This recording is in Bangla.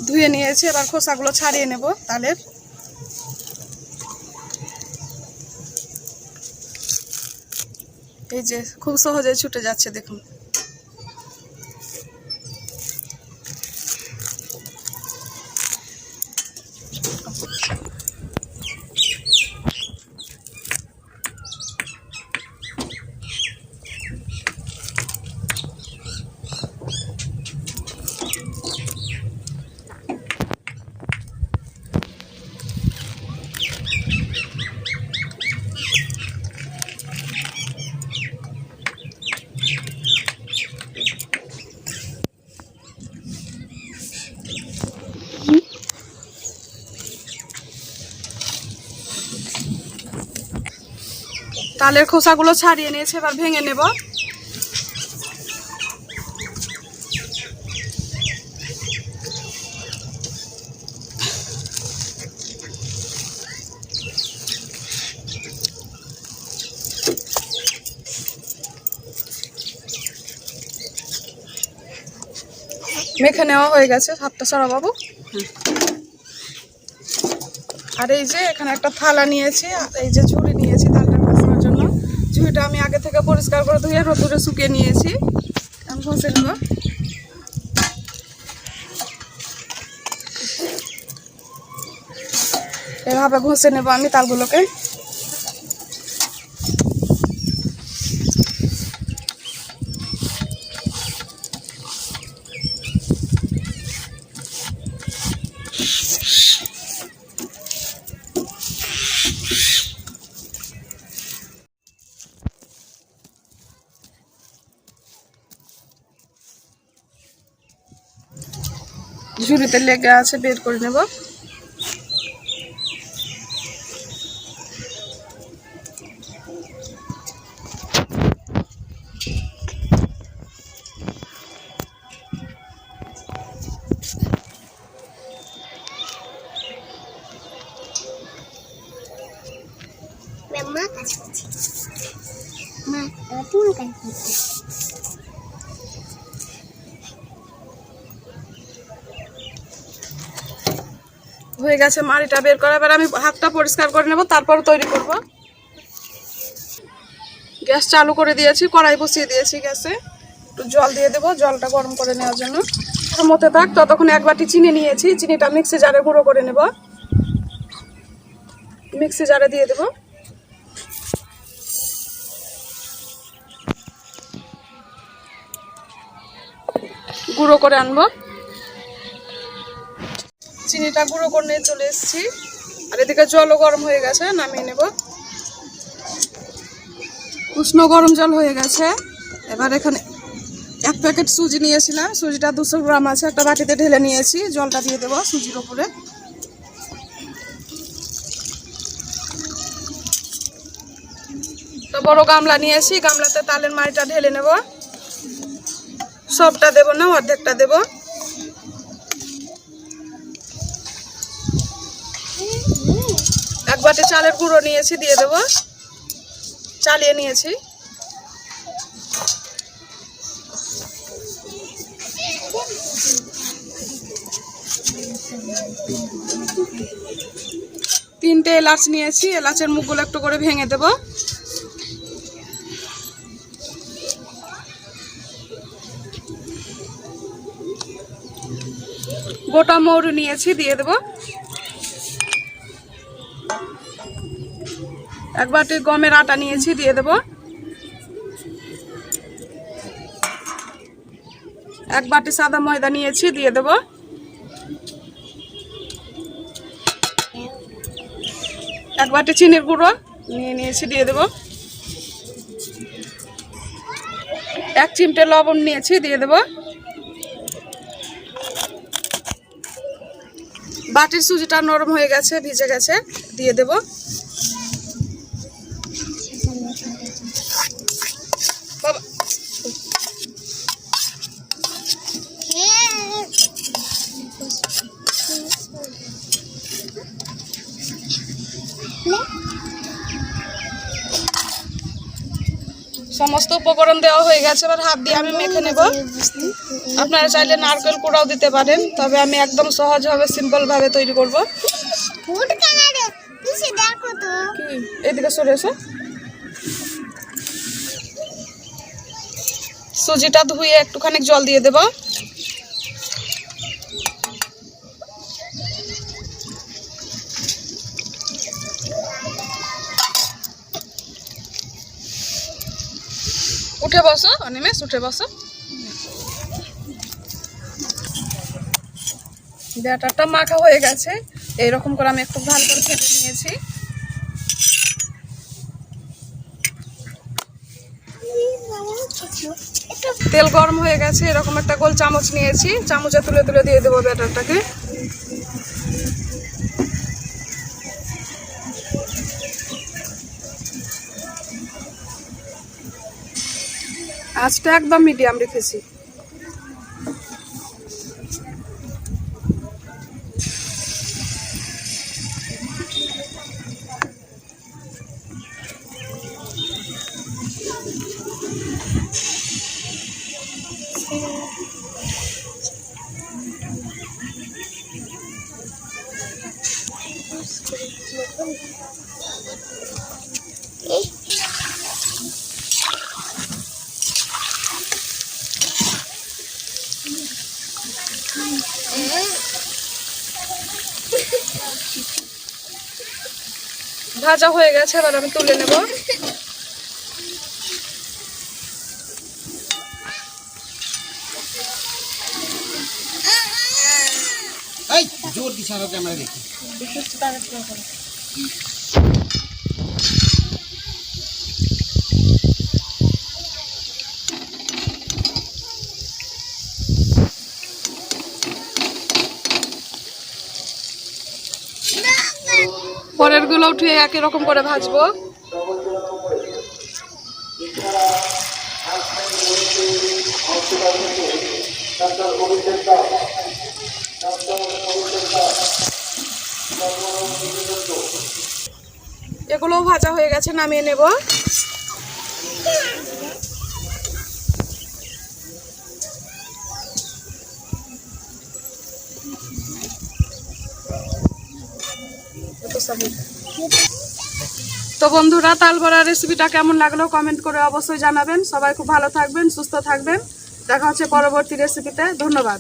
ধুয়ে নিয়েছি, এবার খোসাগুলো ছাড়িয়ে নেব তালের। এই যে খুব সহজে ছুটে যাচ্ছে দেখুন। তালের খোসাগুলো ছাড়িয়ে নিয়েছে, এবার ভেঙে নেব। মেখে নেওয়া হয়ে গেছে, হাতটা সরা বাবু। আর এই যে এখানে একটা থালা নিয়েছি, আর এই যে ঝুড়ি নিয়েছি তালটা মাখানোর জন্য। ঝুড়িটা আমি আগে থেকে পরিষ্কার করে ধুয়ে রোদ্দুরে শুকিয়ে নিয়েছি। আমি ঘষে নেব। এভাবে ঘষে নেব আমি তালগুলোকে। ঝুড়িতে লেগে আছে, বের করে নেব। মা কাজ করছে, মা তুমি কাজ করছে। হয়ে গেছে মাড়িটা বের করা। এবার আমি হাতটা পরিষ্কার করে নেব, তারপর তৈরি করব। গ্যাস চালু করে দিয়েছি, কড়াই বসিয়ে দিয়েছি গ্যাসে। একটু জল দিয়ে দেবো, জলটা গরম করে নেওয়ার জন্য। মতে থাক, ততক্ষণ 1 বাটি চিনি নিয়েছি। চিনিটা মিক্সি জারে গুঁড়ো করে নেব। মিক্সি জারে দিয়ে দেব। গুঁড়ো করে আনবো। চিনিটা গুঁড়ো করে নিয়ে চলে এসেছি। আর এদিকে জলও গরম হয়ে গেছে, নামিয়ে নেব। উষ্ণ গরম জল হয়ে গেছে। এবার এখানে 1 প্যাকেট সুজি নিয়েছিলাম, সুজিটা 200 গ্রাম আছে, একটা বাটিতে ঢেলে নিয়েছি। জলটা দিয়ে দেবো সুজির উপরে। তো বড় গামলা নিয়েছি, গামলাতে তালের মাড়িটা ঢেলে নেব। সবটা দেব না, অর্ধেকটা দেব। এক বাটি চালের গুঁড়ো নিয়েছি, দিয়ে দেব। চালিয়ে নিয়েছি। তিনটে এলাচ নিয়েছি, এলাচের মুখগুলো একটু করে ভেঙে দেব। গোটা মৌরি নিয়েছি, দিয়ে দেব। 1 বাটি গমের আটা নিয়েছি, দিয়ে দেব। 1 বাটি সাদা ময়দা নিয়েছি, দিয়ে দেব। 1 বাটি চিনির গুঁড়ো নিয়েছি, দিয়ে দেব। 1 চিমটে লবণ নিয়েছি, দিয়ে দেব। বাটির সুজিটা নরম হয়ে গেছে, ভিজে গেছে, দিয়ে দেব। বাবা সমস্ত উপকরণ দেওয়া হয়ে গেছে, এবার হাত দিয়ে আমি মেখে নেব। আপনারা চাইলে নারকেল কুড়াও দিতে পারেন, তবে আমি একদম সহজভাবে সিম্পলভাবে তৈরি করব। এদিকে সরে এসো। সুজিটা ধুয়ে একটুখানি জল দিয়ে দেব। উঠে বসো অনিমেষ, উঠে বসো। ব্যাটারটা মাখা হয়ে গেছে, এইরকম করে আমি একটু ভালো করে ফেটে নিয়েছি। তেল গরম হয়ে গেছে, এরকম একটা গোল চামচ নিয়েছি, চামচে তুলে তুলে দিয়ে দেবো ব্যাটারটাকে। আঁচটা একদম মিডিয়াম রেখেছি। ভাজা হয়ে গেছে, এবার আমি তুলে নেব। জোর দিশা ক্যামেরা দেখি। পরের গুলো উঠে একই রকম করে ভাজবো। এগুলোও ভাজা হয়ে গেছে, নামিয়ে নেব। তো বন্ধুরা, তাল বড়া রেসিপিটা কেমন লাগলো কমেন্ট করে অবশ্যই জানাবেন। সবাই খুব ভালো থাকবেন, সুস্থ থাকবেন। দেখা হচ্ছে পরবর্তী রেসিপিতে। ধন্যবাদ।